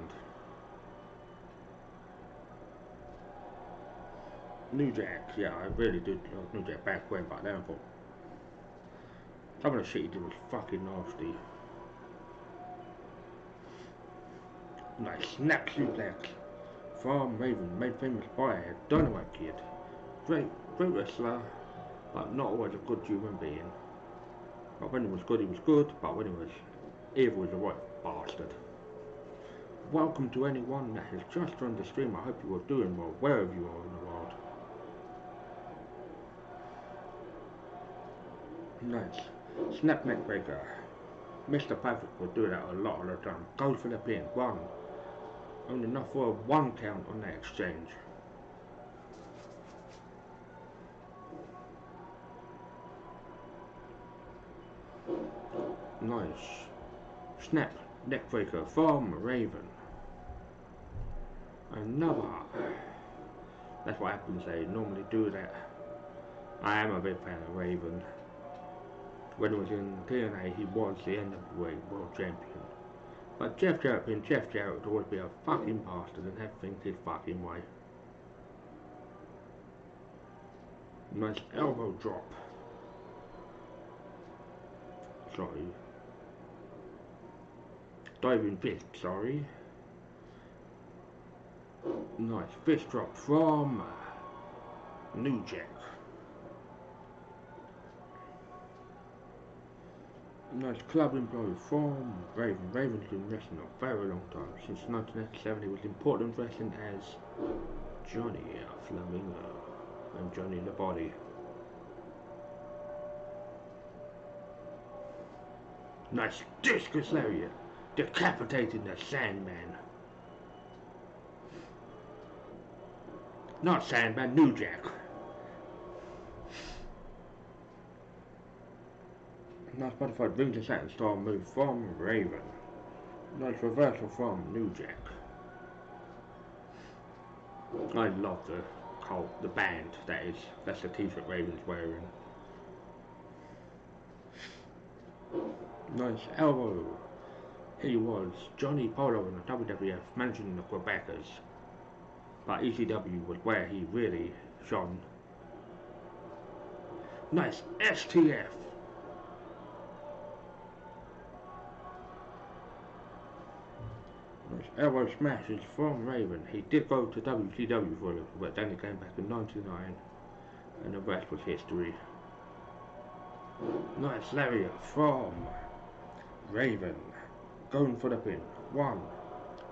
New Jack, yeah, I really did love New Jack back when, but then I thought some of the shit he did was fucking nasty. Nice snap suplex from Raven, made famous by a Dynamite Kid. Great wrestler, but not always a good human being. But when he was good, but when he was evil, he was a right bastard. Welcome to anyone that has just joined the stream. I hope you are doing well, wherever you are in the world. Nice. Snap neck breaker. Mr. Perfect will do that a lot of the time. Go for the pin. 1. Only enough for a 1 count on that exchange. Nice. Snap neck breaker from Raven. Another. That's what happens, they normally do that. I am a big fan of Raven. When he was in TNA, he was the NWA World Champion. But Jeff Jarrett would always be a fucking bastard and have things his fucking way. Nice elbow drop. Sorry. Diving fist, sorry. Nice fist drop from New Jack. Nice clubbing blow from Raven. Raven's been wrestling a very long time. Since 1987 he was in Portland wrestling as Johnny Flamingo and Johnny the Body. Nice discus lariat, decapitating the Sandman. Not Sandman, New Jack. Nice butterfly brings a Saturn Star move from Raven. Nice reversal from New Jack. I love the Cult, the band, that is. That's the t-shirt Raven's wearing. Nice elbow. He was Johnny Polo in the WWF managing the Quebecers. But ECW was where he really shone. Nice STF. Nice elbow smashes from Raven. He did go to WCW for a little bit, then he came back in '99, and the rest was history. Nice lariat from Raven. Going for the pin. 1,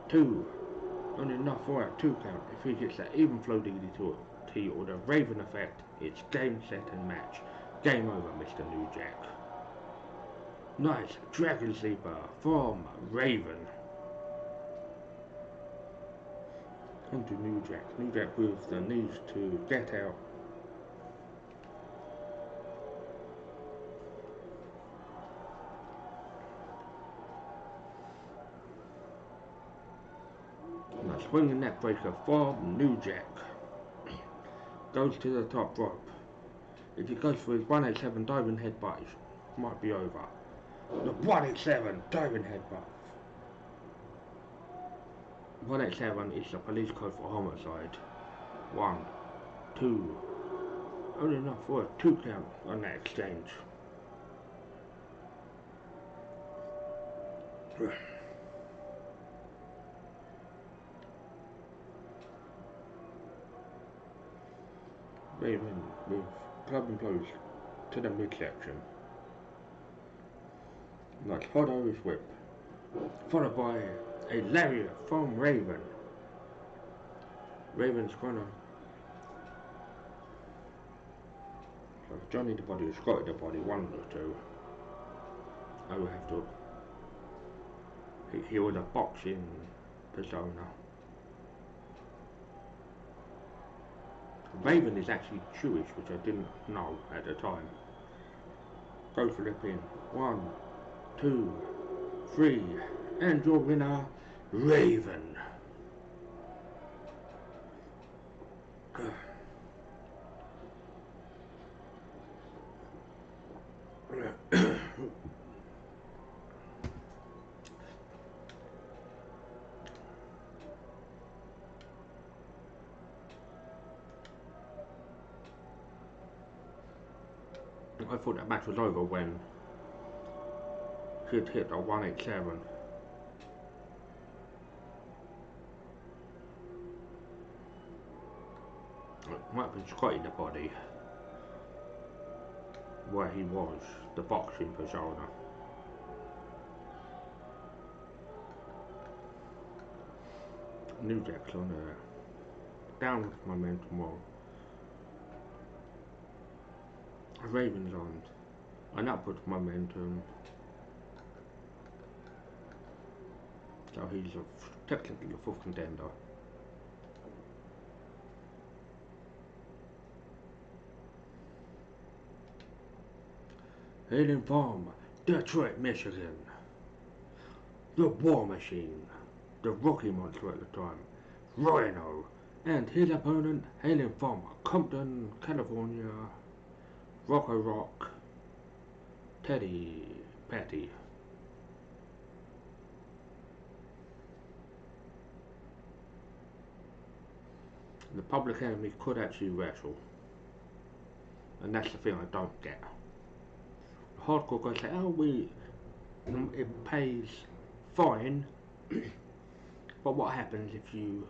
2. Only enough for a 2 count. If he gets that even flow DDT or the Raven effect, it's game, set and match. Game over, Mr. New Jack. Nice Dragon Sleeper from Raven. Onto New Jack. New Jack with the knees to get out. Nice swinging neck breaker from New Jack. Goes to the top rope. If he goes for his 187 diving headbutt, it might be over. The 187 diving headbutt. 187 is the police code for homicide. 1, 2. Only enough for a 2 count on that exchange. Raven with club and blows to the midsection. Nice hot Irish whip. Followed by a lariat from Raven. Raven's gonna. So Johnny the Body or Scotty the Body, one of the two. I will have to. He was a boxing persona. Raven is actually Jewish, which I didn't know at the time. Go for the pin. 1, 2, 3, and your winner, Raven. I thought that match was over when he'd hit a 187. It might have been Scotty the Body, where he was, the boxing persona. New Jack's on there. Downward momentum roll. Raven's on an upward momentum, so he's technically a 4th contender. Hailing from Detroit, Michigan, the War Machine, the Rocky Monster at the time, Rhino, and his opponent hailing from Compton, California, Rocco Rock, Teddy Patty. The Public Enemy could actually wrestle, and that's the thing I don't get. The hardcore guys say, oh, it pays fine, but what happens if you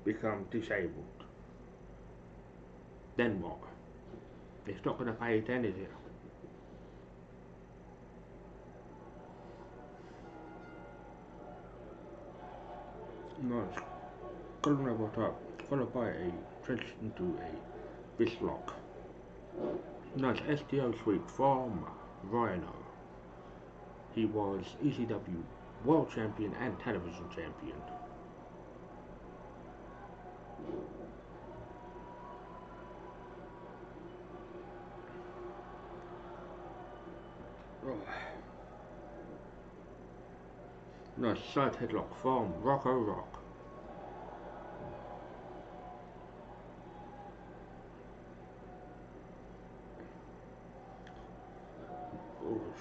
become disabled? Then what? It's not going to pay then, is it? Nice. Golden Rebel up, followed by a transition to a fist lock. Nice STO sweep from Rhino. He was ECW World Champion and Television Champion. Oh. Nice side headlock from Rocco Rock.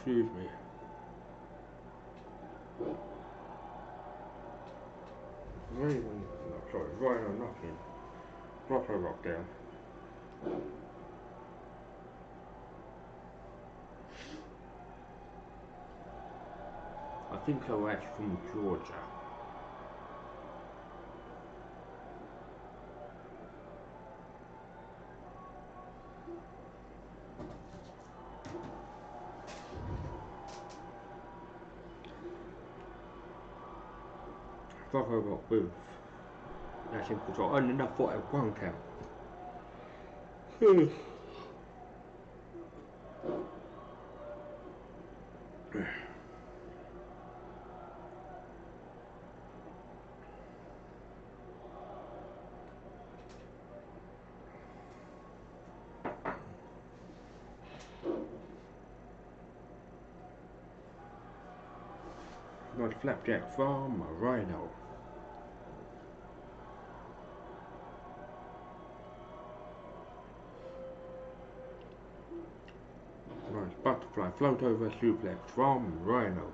Excuse me. Raven, no, sorry, Rhino knocking. Rocco Rock down. I think so, that's from Georgia. Rocco Rock with. That's in control. And enough for a 1 count. Nice flapjack from Rhino. Nice butterfly float over suplex from Rhino.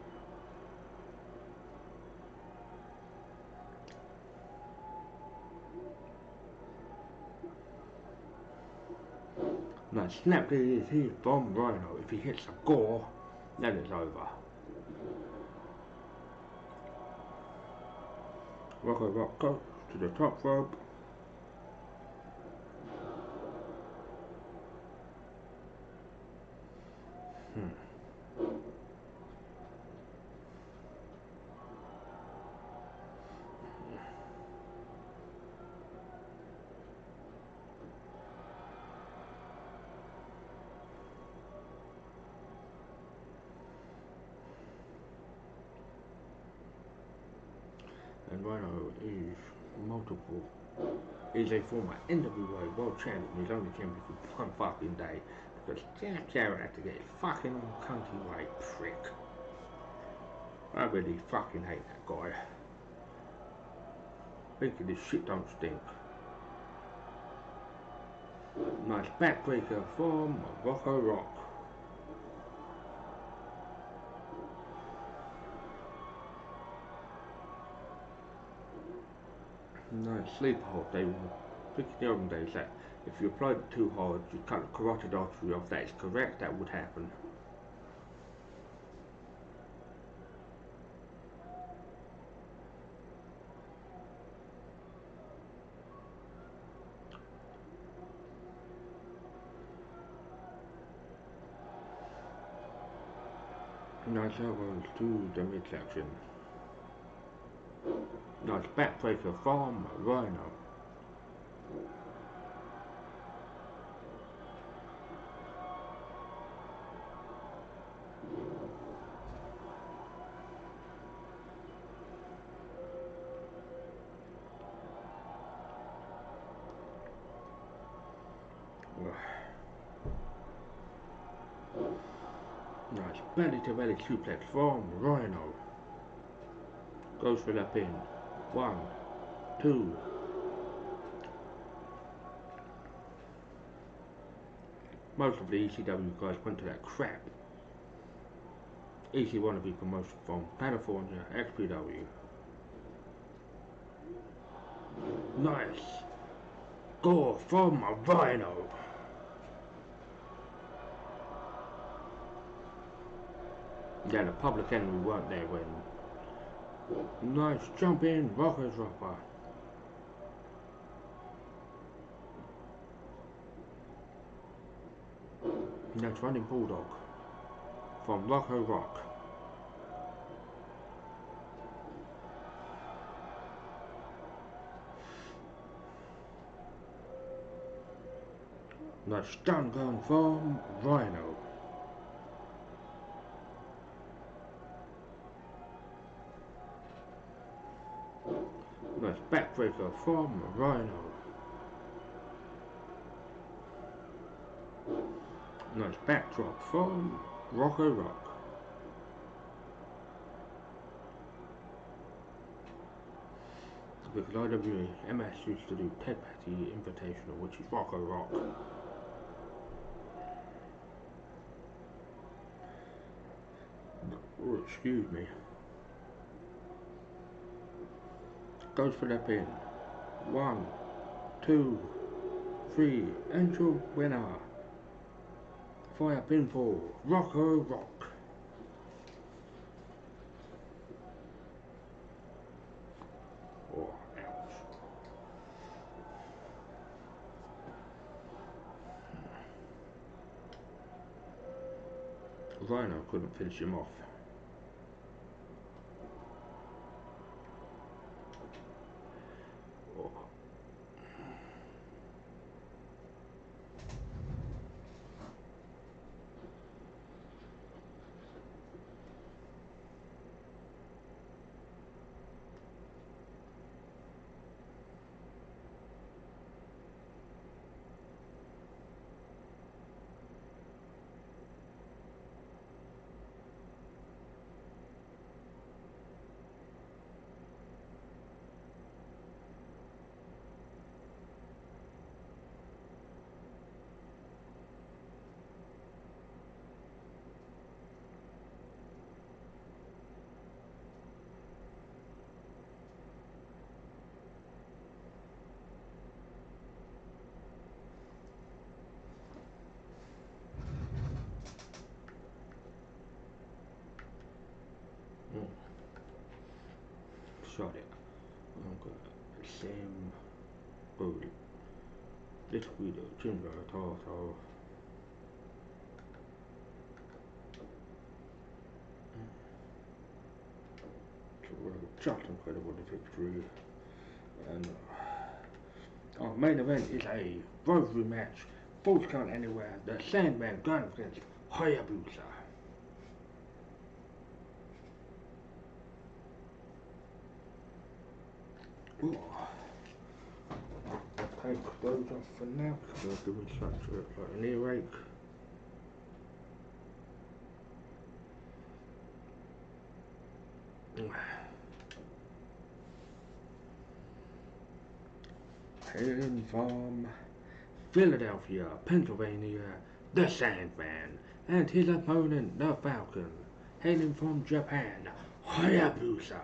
Nice snap to his heel from Rhino. If he hits a gore, then it's over. Rocco Rock goes to the top rope. And Rhino is multiple. He's a former NWA World Champion. He's only champion for 1 fucking day because Jack Jarrett had to get his fucking cunty way, prick. I really fucking hate that guy. Thinking this shit don't stink. Nice backbreaker from Rocco Rock. Nice sleeper hold. They were thinking the olden days that if you applied it too hard, you cut the carotid artery off. That is correct, that would happen. Nice elbows to the midsection. Nice backbreaker from Rhino. Nice belly to belly suplex from Rhino. Goes for the pin. 1, 2. Most of the ECW guys went to that crap. EC wannabe promotion from California, XPW. Nice. Gore from Rhino. Yeah, the Public Enemy weren't there when. Nice jump in, rocker dropper. Nice running bulldog from Rocco Rock. Nice stun gun from Rhino. Nice backbreaker from Rhino. Nice backdrop from Rocco Rock. Because IWA MS used to do Ted Patty Invitational, which is Rocco Rock. Oh, excuse me. Goes for the pin. 1, 2, 3, and your winner. Via pinfall, Rocco Rock. Oh, ouch. Rhino couldn't finish him off. Oh. Shot it. I'm gonna same bullet. This video, Jimbo Toto. Just incredible victory. And our main event is a rivalry match. Falls count anywhere. The Sandman going against Hayabusa. Ooh. Take those off for now because they're giving such like an earache. Hailing from Philadelphia, Pennsylvania, the Sandman, and his opponent, the Falcon. Hailing from Japan, Hayabusa.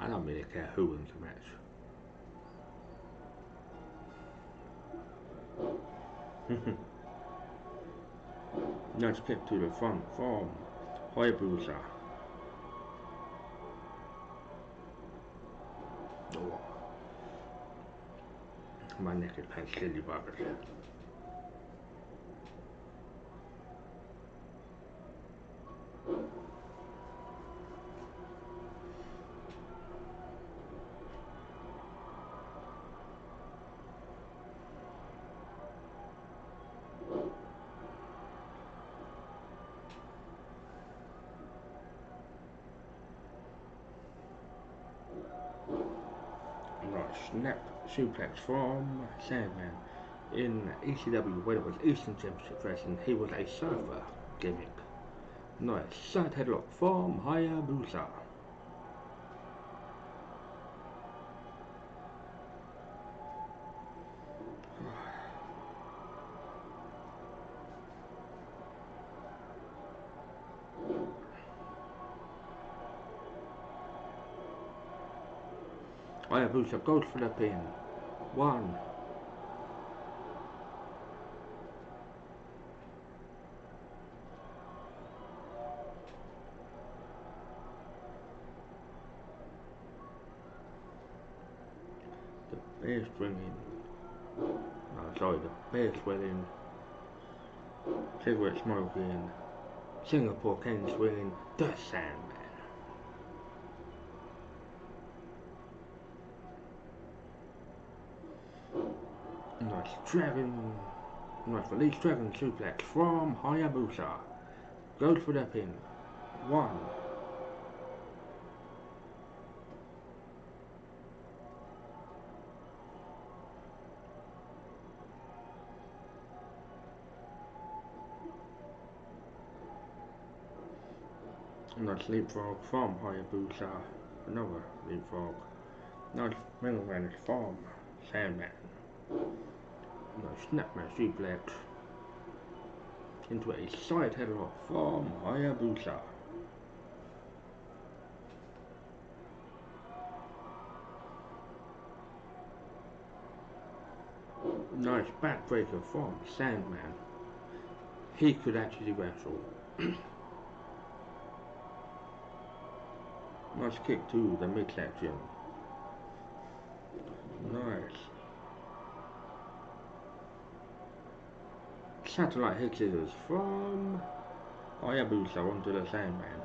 I don't really care who wins the match. Let's get to the front from Hayabusa. Oh. My neck is pain silly buggers. Snap suplex from Sandman. In ECW, when it was Eastern Championship Wrestling, he was a surfer gimmick. Nice side headlock from Hayabusa. Hayabusa goes for the pin. 1. The bear swinging. Sorry, the bear swinging. Cigarette smoking. Singapore cane swinging. The Sandman. Nice dragon. Nice release dragon suplex from Hayabusa. Goes for the pin. 1. Nice leapfrog from Hayabusa. Another leapfrog. Nice middle managed from Sandman. Nice snapmare suplex into a side headlock from Hayabusa. Nice backbreaker from Sandman. He could actually wrestle. Nice kick to the midsection. Nice. Satellite head scissors from Hayabusa onto the Sandman.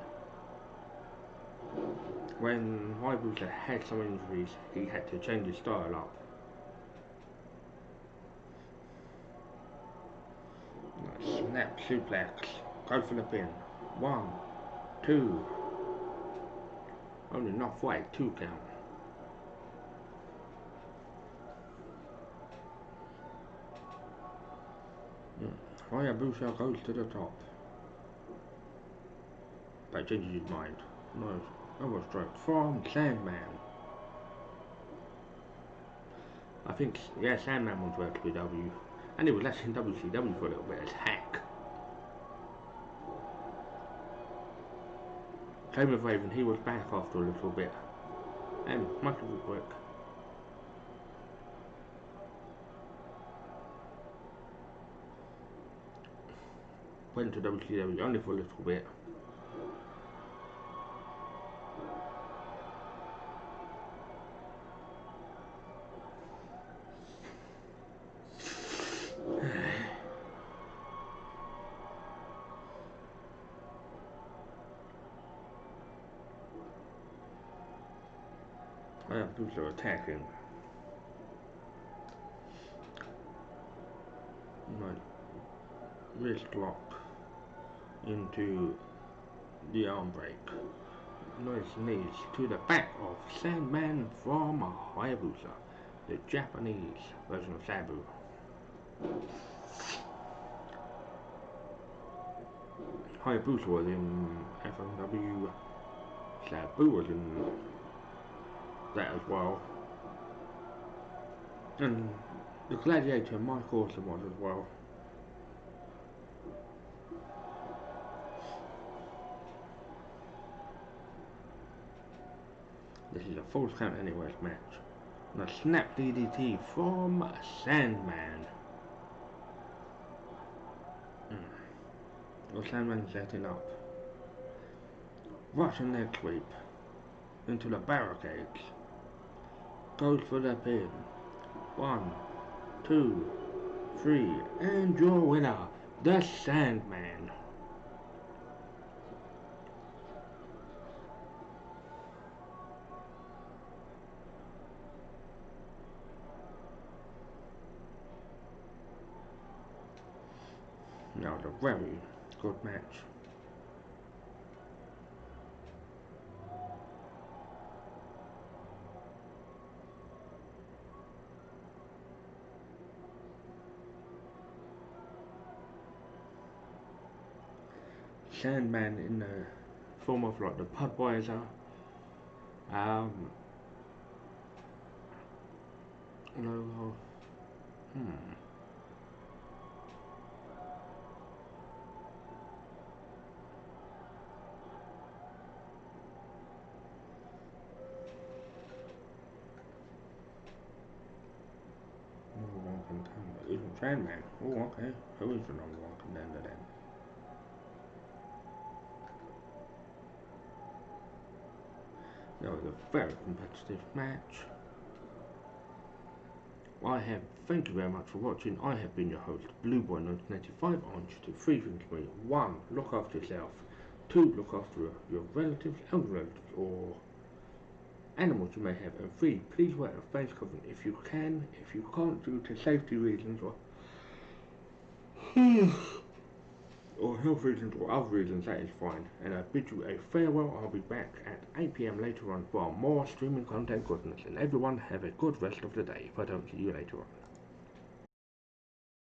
When Hayabusa had some injuries, he had to change his style up. Nice snap suplex. Go for the pin. 1, 2. Only enough weight, 2 count. Hayabusa goes to the top. But changes his mind. Nice elbow strike from Sandman. I think, yeah, Sandman wants to work with W. And he was actually in WCW for a little bit as Hack. Same with Raven, he was back after a little bit. And much of it quick. Went to WCW only for a little bit. Hayabusa attacking. Right. Wrist lock into the arm break. Nice knees to the back of Sandman from Hayabusa, the Japanese version of Sabu. Hayabusa was in FMW, Sabu was in that as well, and the Gladiator Mike Awesome was as well. This is a false count anywhere match. And a snap DDT from Sandman. The Sandman setting up. Russian leg sweep into the barricades. Goes for the pin. 1, 2, 3, and your winner, the Sandman. Now, a very good match. Sandman in the form of like the Budweiser, logo. Number 1 contender isn't Sandman. Oh, okay. Who is the number 1 contender then? That was a very competitive match. Thank you very much for watching. I have been your host, BlueBoy1985. I want you to 3 things for me. 1, look after yourself. 2, look after your relatives, elder relatives, or animals you may have. And 3, please wear a face covering if you can. If you can't, due to safety reasons or health reasons or other reasons, that is fine. And I bid you a farewell. I'll be back at 8 PM later on for more streaming content goodness. And everyone have a good rest of the day if I don't see you later on.